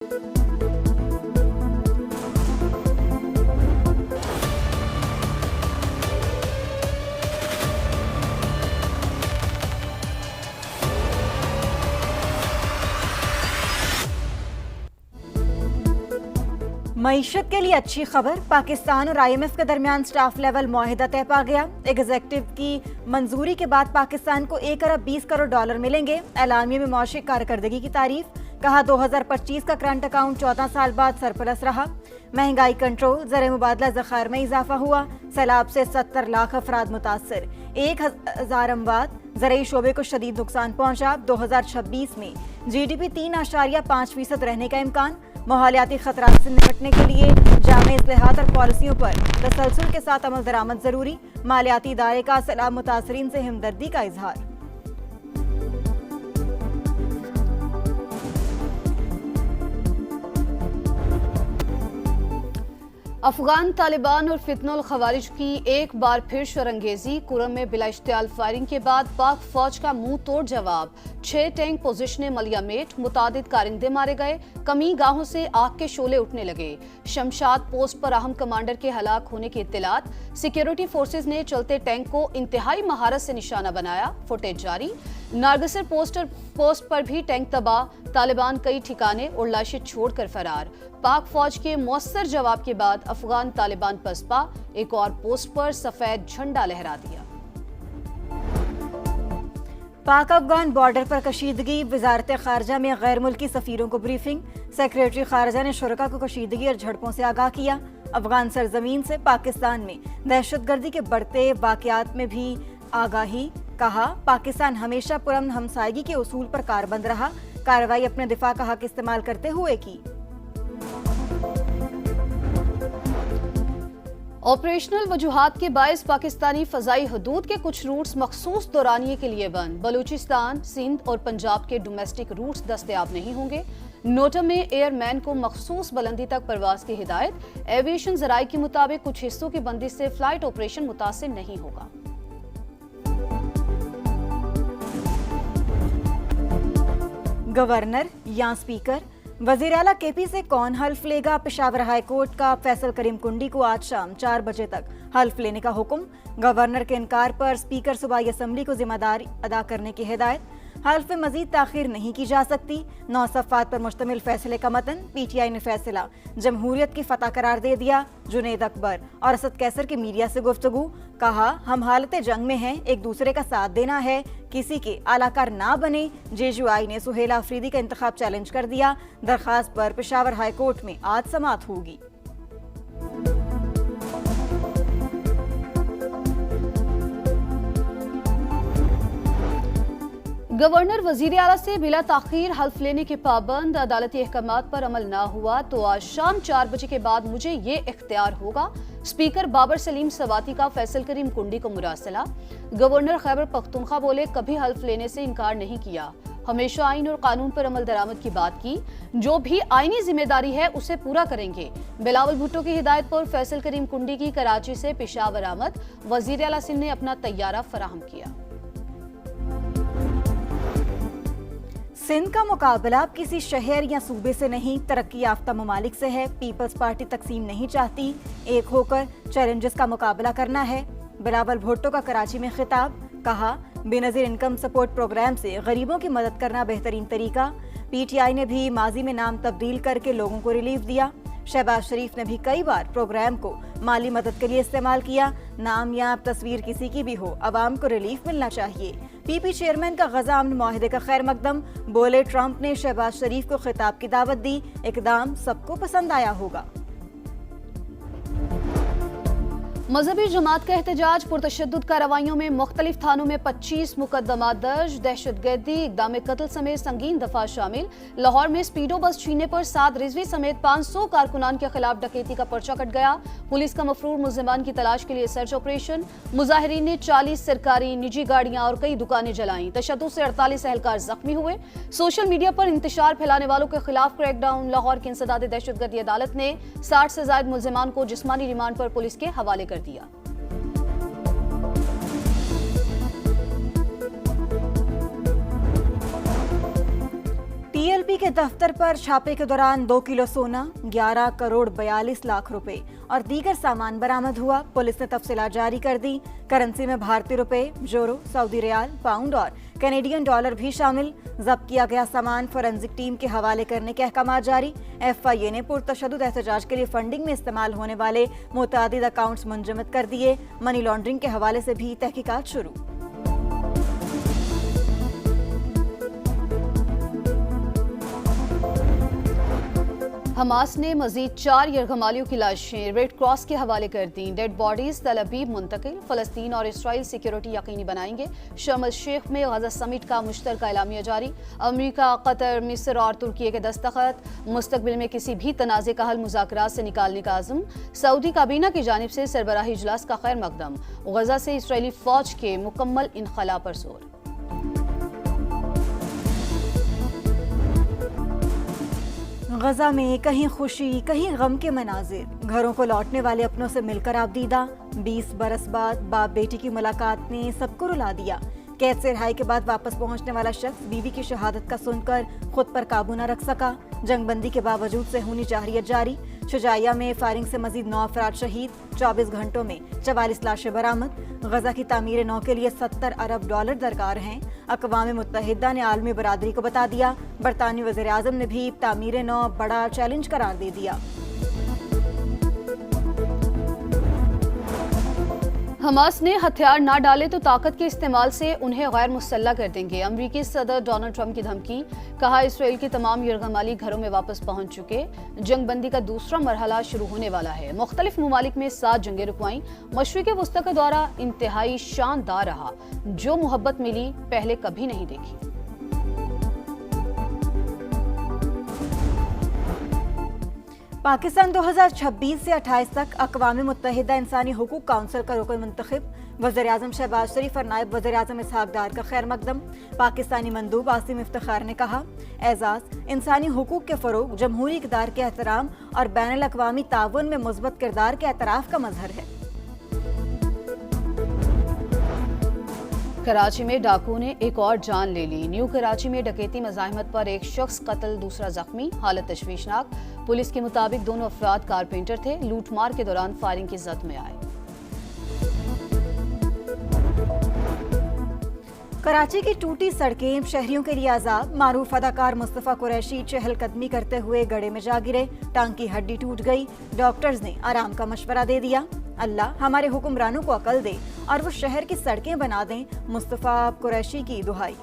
मईशत के लिए अच्छी खबर, पाकिस्तान और IMF के दरमियान स्टाफ लेवल मुआहिदा तय पा गया। एग्जीक्यूटिव की मंजूरी के बाद पाकिस्तान को 1 अरब 20 करोड़ डॉलर मिलेंगे। एलानिया में मौशिक कारकर्दगी की तारीफ, कहा 2025 का करंट अकाउंट 14 साल बाद सरप्लस रहा। महंगाई कंट्रोल, ज़र मुबादला ज़खायर में इजाफा हुआ। सैलाब से 70 लाख अफराद मुतासर, 1000 अमवात। ज़रूरी शोबे को शदीद नुकसान पहुंचा। 2026 में GDP 3.5% रहने का इम्कान। माहौलियाती खतरात से निपटने के लिए जामे इस्लाहात और पॉलिसियों पर तसलसल के साथ अमल दरामद जरूरी। मालियाती इदारे का सलाम मुतासरीन से हमदर्दी का इजहार। अफगान तालिबान और फितनुल खवारिज की एक बार फिर शरंगेजी। कुरम में बिला इश्तियाल फायरिंग के बाद पाक फौज का मुंह तोड़ जवाब। 6 टैंक पोजीशनें मलियामेट, मुतादिद कारिंदे मारे गए। कमी गाहों से आग के शोले उठने लगे। शमशाद पोस्ट पर अहम कमांडर के हलाक होने की इत्तलात। सिक्योरिटी फोर्सेज ने चलते टैंक को इंतहाई महारत से निशाना बनाया। फुटेज जारी। नारगसर पोस्ट पर भी टैंक तबाह। तालिबान कई ठिकाने और लाशें छोड़कर फरार। पाक फौज के मौसर जवाब के बाद अफगान तालिबान पसपा एक और पोस्ट पर सफेद झंडा लहरा दिया। पाक अफगान बॉर्डर पर कशीदगी, वजारत खारजा में गैर मुल्की सफीरों को ब्रीफिंग। सेक्रेटरी खारजा ने शुरका को कशीदगी और झड़पों से आगाह किया। अफगान सरजमीन से पाकिस्तान में दहशतगर्दी के बढ़ते वाकयात में भी आगाही, कहा पाकिस्तान हमेशा पुरअमन हमसायगी के उसूल पर कारबंद रहा। कार्रवाई अपने दिफा का हक इस्तेमाल करते हुए की। ऑपरेशनल वजूहात के बायस पाकिस्तानी फजाई हदूद के कुछ रूट्स मखसूस दौरानिये के लिए बंद। बलूचिस्तान, सिंध और पंजाब के डोमेस्टिक रूट्स दस्तयाब नहीं होंगे। नोटम में एयरमैन को मखसूस बुलंदी तक परवाज की हिदायत। एविएशन जराये के मुताबिक कुछ हिस्सों की बंदी से फ्लाइट ऑपरेशन मुतासिर नहीं होगा। गवर्नर या स्पीकर, वजीर आला KP से कौन हल्फ लेगा? पेशावर हाई कोर्ट का फैसल करीम कुंडी को आज शाम 4 बजे तक हल्फ लेने का हुक्म। गवर्नर के इनकार पर स्पीकर सूबाई असम्बली को जिम्मेदारी अदा करने की हिदायत। हल्फ में मजीद ताखीर नहीं की जा सकती। 9 सफ़ात पर मुश्तमिल फैसले का मतन। PTI ने फैसला जमहूरियत की फतह करार दे दिया। जुनेद अकबर और असद कैसर की मीडिया से गुफ्तगू, कहा हम हालत जंग में हैं, एक दूसरे का साथ देना है, किसी के आलाकार ना बने। JUI ने सुहेल आफरीदी का इंतखाब चैलेंज कर दिया। दरखास्त पर पेशावर हाई कोर्ट में आज समाअत होगी। गवर्नर वजीर आला से बिला ताखीर हल्फ लेने के पाबंद। अदालती अहकामात पर अमल ना हुआ तो आज शाम 4 बजे के बाद मुझे ये इख्तियार होगा। स्पीकर बाबर सलीम सवाती का फैसल करीम कुंडी को मुरासला। गवर्नर खैबर पख्तूनख्वा बोले कभी हल्फ लेने से इनकार नहीं किया, हमेशा आइन और कानून पर अमल दरामद की बात की। जो भी आईनी जिम्मेदारी है उसे पूरा करेंगे। बिलावल भुट्टो की हिदायत पर फैसल करीम कुंडी की कराची से पेशावर आमद। वजीर आला सिंध ने अपना तैयारा फराहम किया। सिंध का मुकाबला अब किसी शहर या सूबे से नहीं, तरक्की याफ्ता ममालिक से है। पीपल्स पार्टी तकसीम नहीं चाहती, एक होकर चैलेंजेस का मुकाबला करना है। बिलावल भुट्टो का कराची में खिताब, कहा बेनज़ीर इनकम सपोर्ट प्रोग्राम से गरीबों की मदद करना बेहतरीन तरीका। PTI ने भी माजी में नाम तब्दील करके लोगों को रिलीफ दिया। शहबाज शरीफ ने भी कई बार प्रोग्राम को माली मदद के लिए इस्तेमाल किया। नाम या तस्वीर किसी की भी हो, अवाम को रिलीफ मिलना चाहिए। PP चेयरमैन का गजा अमन मुआहिदे का खैर मकदम, बोले ट्रंप ने शहबाज शरीफ को खिताब की दावत दी, इकदाम सबको पसंद आया होगा। मजहबी जमात का एहतजाज, पुरतशद्दुद कार्रवाइयों में मुख्तलिफ थानों में 25 मुकदमा दर्ज। दहशतगर्दी, इक़दाम कत्ल समेत संगीन दफा शामिल। लाहौर में स्पीडो बस छीनने पर 7 रिजवी समेत 500 कारकुनान के खिलाफ डकैती का पर्चा कट गया। पुलिस का मफरूर मुल्जिमान की तलाश के लिए सर्च ऑपरेशन। मुजाहिरीन ने 40 सरकारी निजी गाड़ियां और कई दुकानें जलाई। तशद्दुद से 48 एहलकार जख्मी हुए। सोशल मीडिया पर इंतशार फैलाने वालों के खिलाफ क्रैकडाउन। लाहौर की इंसदाद दहशतगर्दी अदालत ने 60 से ज्यादा मुल्जिमान को जिस्मानी रिमांड पर पुलिस के हवाले कर दिया। पीएलपी के दफ्तर पर छापे के दौरान 2 किलो सोना, 11 करोड़ 42 लाख रुपए और दीगर सामान बरामद हुआ। पुलिस ने तफसीलात जारी कर दी। करेंसी में भारतीय रुपए, यूरो, सऊदी रियाल, पाउंड और कैनेडियन डॉलर भी शामिल। जब्त किया गया सामान फोरेंसिक टीम के हवाले करने के अहकाम जारी। FIA ने पुरतशद्दुद एहतजाज के लिए फंडिंग में इस्तेमाल होने वाले मुतादिद अकाउंट्स मुंजमद कर दिए। मनी लॉन्ड्रिंग के हवाले से भी तहकीकात शुरू। हमास ने मजीद 4 यरगमालियों की लाशें रेड क्रॉस के हवाले कर दी। डेड बॉडीज तल अबीब मुंतकिल। फलस्तीन और इसराइल सिक्योरिटी यकीनी बनाएंगे। शर्म अल शेख में गजा समिट का मुश्तरका एलामिया जारी। अमरीका, कतर, मिस्र और तुर्की के दस्तखत। मुस्तकबिल में किसी भी तनाज़े का हल मुज़ाकरात से निकालने का आज़म। सऊदी काबीना की जानिब से सरबराही इजलास का खैर मकदम। गजा से इसराइली फौज के मुकम्मल इनखला पर जोर। गजा में कहीं खुशी कहीं गम के मनाजिर। घरों को लौटने वाले अपनों से मिलकर आबदीदा। 20 बरस बाद बाप बेटी की मुलाकात ने सबको रुला दिया। कैद से रिहाई के बाद वापस पहुंचने वाला शख्स बीवी की शहादत का सुनकर खुद पर काबू न रख सका। जंगबंदी के बावजूद सेहूनी जारियत जारी। शुजाइया में फायरिंग से मजीद 9 अफराद शहीद। 24 घंटों में 44 लाशें बरामद। गजा की तामीर नौ के लिए $70 अरब दरकार हैं। अक़वाम मुत्तहिदा ने आलमी बरादरी को बता दिया। बरतानवी वज़ीर आज़म ने भी तामीर नौ बड़ा चैलेंज करार दे दिया। हमास ने हथियार ना डाले तो ताकत के इस्तेमाल से उन्हें गैर मुसल्लह कर देंगे। अमरीकी सदर डोनाल्ड ट्रंप की धमकी। कहा इसराइल के तमाम यरगमाली घरों में वापस पहुंच चुके। जंगबंदी का दूसरा मरहला शुरू होने वाला है। मुख्तलिफ ममालिक में 7 जंगें रुकवाईं। मशरिक़ वस्ता का दौरा इंतहाई शानदार रहा। जो मोहब्बत मिली पहले कभी नहीं देखी। पाकिस्तान 2026 से 28 तक अक़वाम मुत्तहिदा इंसानी हुकूक काउंसिल का रुकन मुंतखब। वज़ीर आज़म शहबाज शरीफ और नायब वज़ीर आज़म इसहाक डार का खैर मकदम। पाकिस्तानी मंदूब आसिम इफ्तिखार ने कहा, एजाज़ इंसानी हुकूक के फ़रोग़, जमहूरी इक़्तिदार के एहतराम और बैनुल अक़वामी ताउन में मुस्बत किरदार के एतराफ़ का मज़हर है। कराची में डाकुओं ने एक और जान ले ली। न्यू कराची में डकैती मज़ाहमत पर एक शख्स कत्ल, दूसरा जख्मी। हालत तशवीशनाक। पुलिस के मुताबिक दोनों अफराद कारपेंटर थे। लूटमार के दौरान फायरिंग की जद में आए। कराची की टूटी सड़कें शहरियों के लिए अजाब। मारूफ अदाकार मुस्तफ़ा कुरैशी चहलकदमी करते हुए गड्ढे में जा गिरे। टांग की हड्डी टूट गई। डॉक्टर्स ने आराम का मशवरा दे दिया। अल्लाह हमारे हुक्मरानों को अकल दे और वो शहर की सड़कें बना दें। मुस्तफ़ा कुरैशी की दुहाई।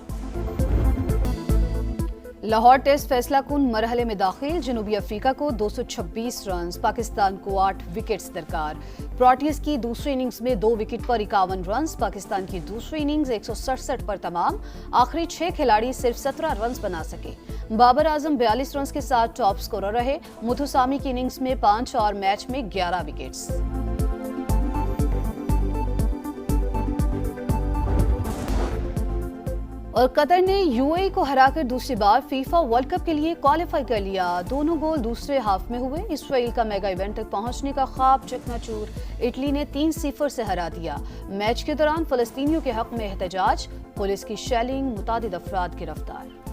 लाहौर टेस्ट फैसला कुन मरहले में दाखिल। जनूबी अफ्रीका को 226 रन, पाकिस्तान को 8 विकेट्स दरकार। प्रोटीज की दूसरी इनिंग्स में 2 विकेट पर 51 रन। पाकिस्तान की दूसरी इनिंग्स 167 पर तमाम। आखिरी 6 खिलाड़ी सिर्फ 17 रन बना सके। बाबर आजम 42 रन के साथ टॉप स्कोरर रहे। मुथुसामी की इनिंग्स में 5 और मैच में 11 विकेट्स। और कतर ने यूएई को हराकर दूसरी बार फीफा वर्ल्ड कप के लिए क्वालिफाई कर लिया। दोनों गोल दूसरे हाफ में हुए। इसराइल का मेगा इवेंट तक पहुंचने का ख्वाब चकनाचूर। इटली ने 3-0 से हरा दिया। मैच के दौरान फलस्तीनियों के हक में एहतजाज। पुलिस की शेलिंग, मुतादिद अफराद गिरफ्तार।